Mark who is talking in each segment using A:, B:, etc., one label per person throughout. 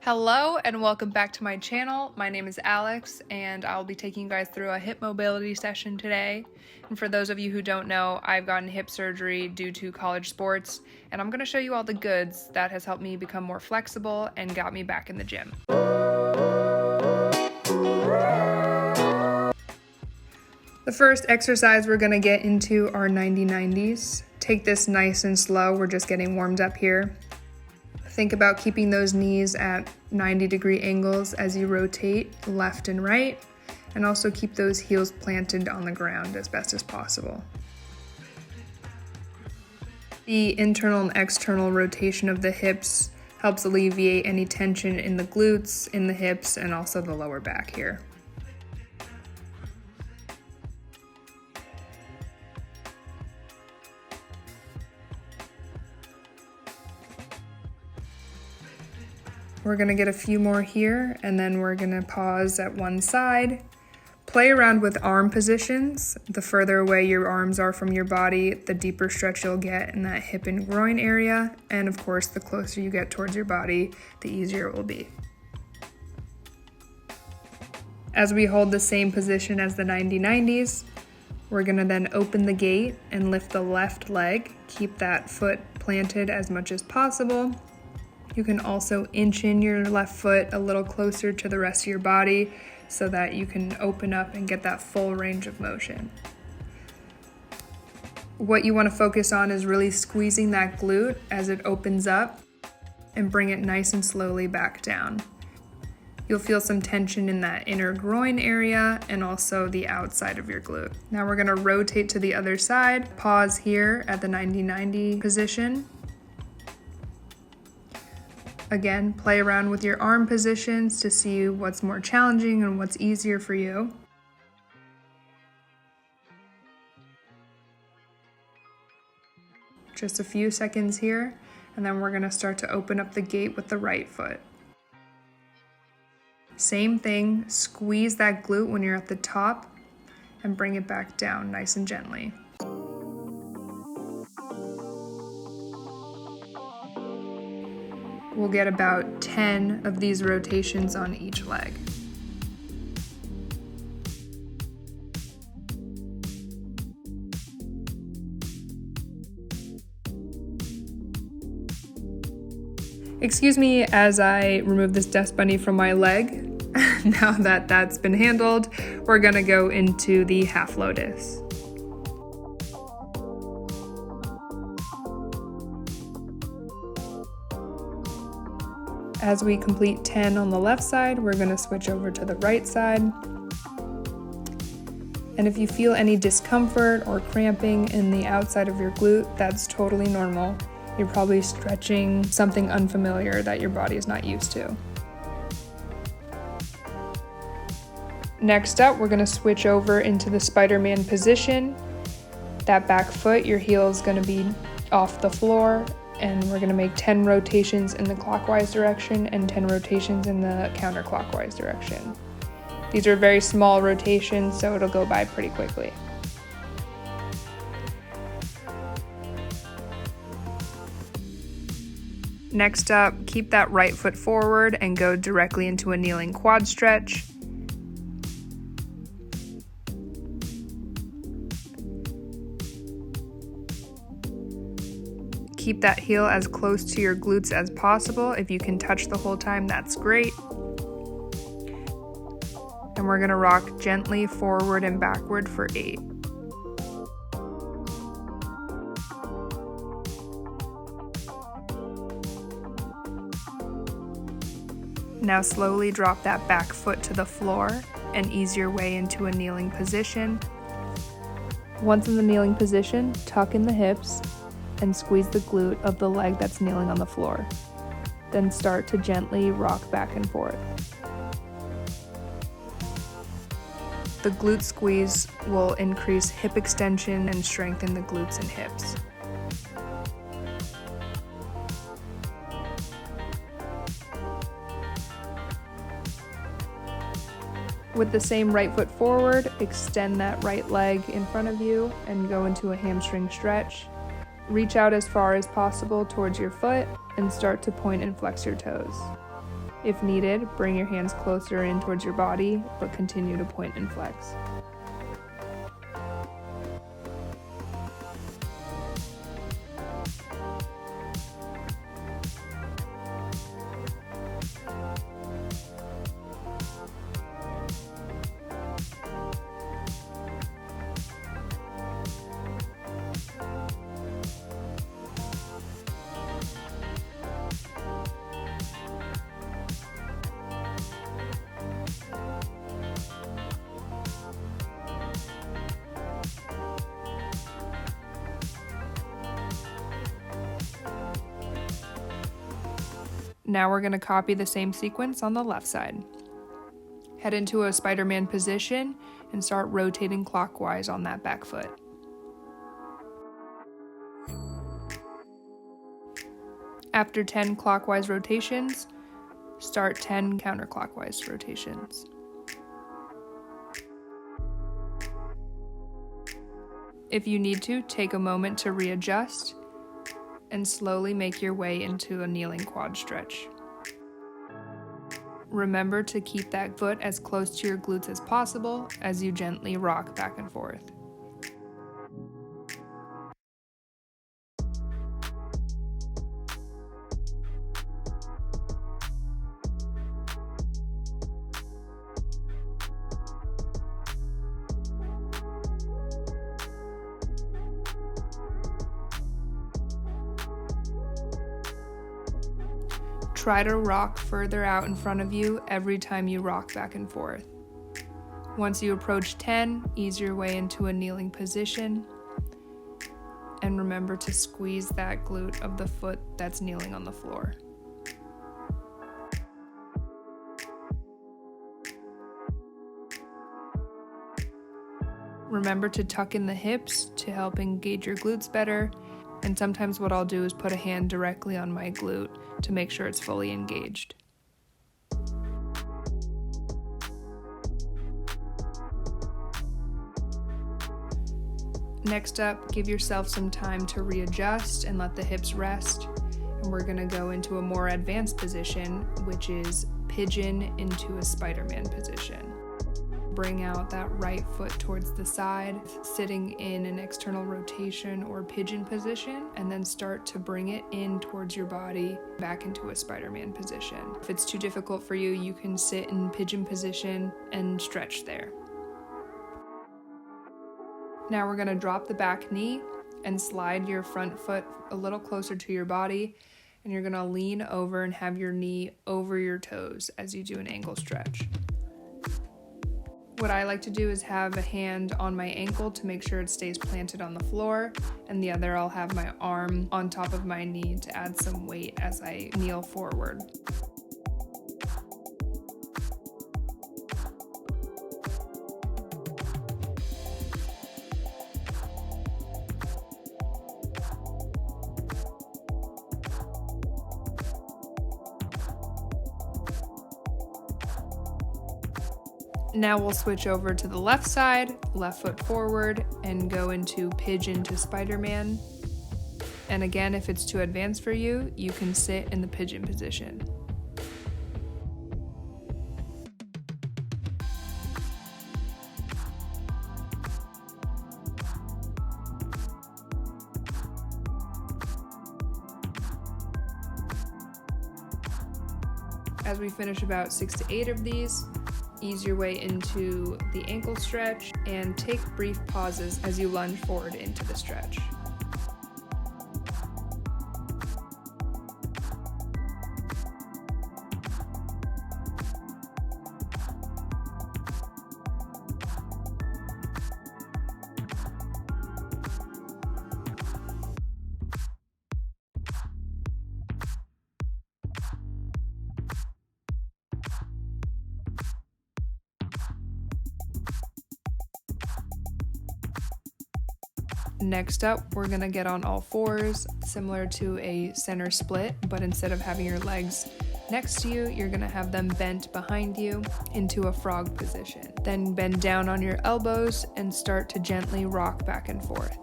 A: Hello and welcome back to my channel. My name is Alex and I'll be taking you guys through a hip mobility session today. And for those of you who don't know, I've gotten hip surgery due to college sports, and I'm going to show you all the goods that has helped me become more flexible and got me back in the gym. The first exercise we're going to get into are 90-90s. Take this nice and slow, we're just getting warmed up here. Think about keeping those knees at 90-degree angles as you rotate left and right, and also keep those heels planted on the ground as best as possible. The internal and external rotation of the hips helps alleviate any tension in the glutes, in the hips, and also the lower back here. We're going to get a few more here, and then we're going to pause at one side. Play around with arm positions. The further away your arms are from your body, the deeper stretch you'll get in that hip and groin area. And of course, the closer you get towards your body, the easier it will be. As we hold the same position as the 90-90s, we're going to then open the gate and lift the left leg. Keep that foot planted as much as possible. You can also inch in your left foot a little closer to the rest of your body so that you can open up and get that full range of motion. What you want to focus on is really squeezing that glute as it opens up and bring it nice and slowly back down. You'll feel some tension in that inner groin area and also the outside of your glute. Now we're going to rotate to the other side. Pause here at the 90-90 position. Again, play around with your arm positions to see what's more challenging and what's easier for you. Just a few seconds here, and then we're going to start to open up the gate with the right foot. Same thing, squeeze that glute when you're at the top and bring it back down nice and gently. We'll get about 10 of these rotations on each leg. Excuse me as I remove this dust bunny from my leg. Now that that's been handled, we're gonna go into the half lotus. As we complete 10 on the left side, we're going to switch over to the right side. And if you feel any discomfort or cramping in the outside of your glute, that's totally normal. You're probably stretching something unfamiliar that your body is not used to. Next up, we're going to switch over into the Spider-Man position. That back foot, your heel is going to be off the floor. And we're going to make 10 rotations in the clockwise direction and 10 rotations in the counterclockwise direction. These are very small rotations, so it'll go by pretty quickly. Next up, keep that right foot forward and go directly into a kneeling quad stretch. Keep that heel as close to your glutes as possible. If you can touch the whole time, that's great. And we're gonna rock gently forward and backward for 8. Now slowly drop that back foot to the floor and ease your way into a kneeling position. Once in the kneeling position, tuck in the hips and squeeze the glute of the leg that's kneeling on the floor. Then start to gently rock back and forth. The glute squeeze will increase hip extension and strengthen the glutes and hips. With the same right foot forward, extend that right leg in front of you and go into a hamstring stretch. Reach out as far as possible towards your foot and start to point and flex your toes. If needed, bring your hands closer in towards your body, but continue to point and flex. Now we're going to copy the same sequence on the left side. Head into a Spider-Man position and start rotating clockwise on that back foot. After 10 clockwise rotations, start 10 counterclockwise rotations. If you need to, take a moment to readjust and slowly make your way into a kneeling quad stretch. Remember to keep that foot as close to your glutes as possible as you gently rock back and forth. Try to rock further out in front of you every time you rock back and forth. Once you approach 10, ease your way into a kneeling position. And remember to squeeze that glute of the foot that's kneeling on the floor. Remember to tuck in the hips to help engage your glutes better. And sometimes what I'll do is put a hand directly on my glute to make sure it's fully engaged. Next up, give yourself some time to readjust and let the hips rest. And we're gonna go into a more advanced position, which is pigeon into a Spider-Man position. Bring out that right foot towards the side, sitting in an external rotation or pigeon position, and then start to bring it in towards your body back into a Spider-Man position. If it's too difficult for you, you can sit in pigeon position and stretch there. Now we're gonna drop the back knee and slide your front foot a little closer to your body, and you're gonna lean over and have your knee over your toes as you do an ankle stretch. What I like to do is have a hand on my ankle to make sure it stays planted on the floor, and the other I'll have my arm on top of my knee to add some weight as I kneel forward. Now we'll switch over to the left side, left foot forward, and go into pigeon to Spider-Man. And again, if it's too advanced for you, you can sit in the pigeon position. As we finish about 6 to 8 of these, ease your way into the ankle stretch and take brief pauses as you lunge forward into the stretch. Next up, we're gonna get on all fours, similar to a center split, but instead of having your legs next to you, you're gonna have them bent behind you into a frog position. Then bend down on your elbows and start to gently rock back and forth.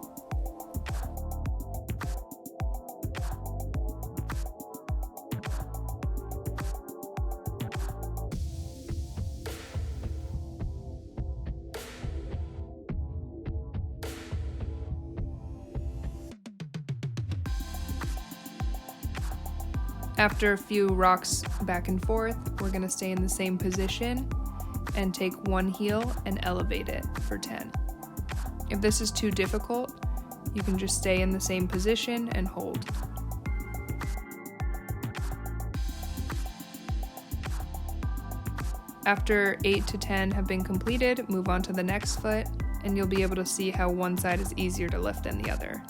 A: After a few rocks back and forth, we're going to stay in the same position and take one heel and elevate it for 10. If this is too difficult, you can just stay in the same position and hold. After 8 to 10 have been completed, move on to the next foot, and you'll be able to see how one side is easier to lift than the other.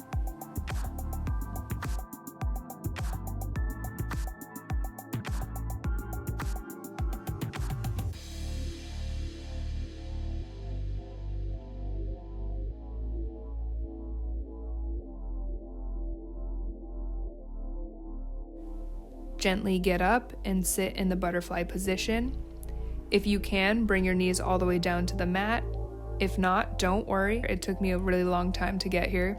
A: Gently get up and sit in the butterfly position. If you can, bring your knees all the way down to the mat. If not, don't worry. It took me a really long time to get here.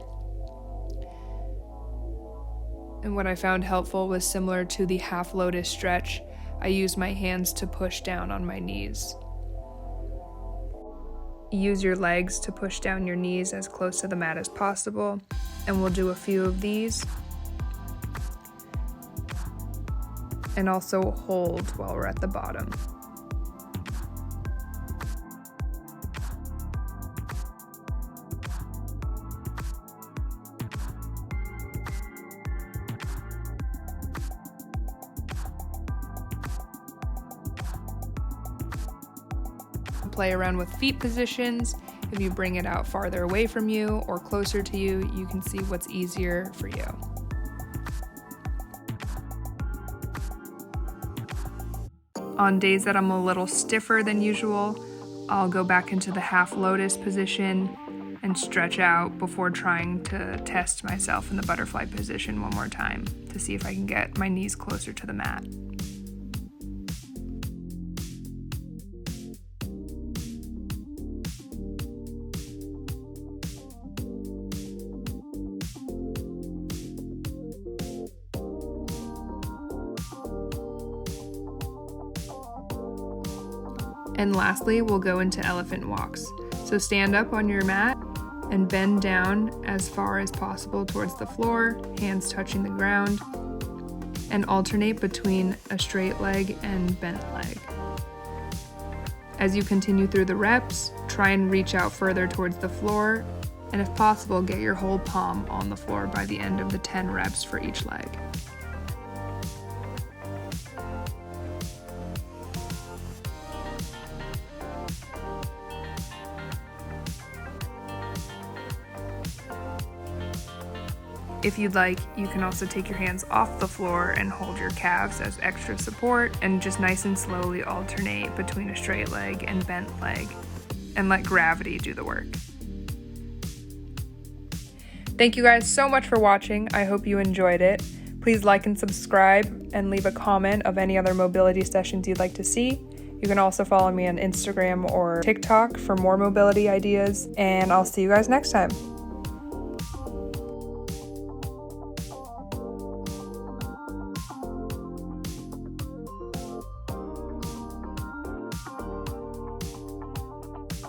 A: And what I found helpful was similar to the half lotus stretch. I used my hands to push down on my knees. Use your legs to push down your knees as close to the mat as possible. And we'll do a few of these. And also hold while we're at the bottom. Play around with feet positions. If you bring it out farther away from you or closer to you, you can see what's easier for you. On days that I'm a little stiffer than usual, I'll go back into the half lotus position and stretch out before trying to test myself in the butterfly position one more time to see if I can get my knees closer to the mat. And lastly, we'll go into elephant walks. So stand up on your mat and bend down as far as possible towards the floor, hands touching the ground, and alternate between a straight leg and bent leg. As you continue through the reps, try and reach out further towards the floor, and if possible, get your whole palm on the floor by the end of the 10 reps for each leg. If you'd like, you can also take your hands off the floor and hold your calves as extra support and just nice and slowly alternate between a straight leg and bent leg and let gravity do the work. Thank you guys so much for watching. I hope you enjoyed it. Please like and subscribe and leave a comment of any other mobility sessions you'd like to see. You can also follow me on Instagram or TikTok for more mobility ideas, and I'll see you guys next time.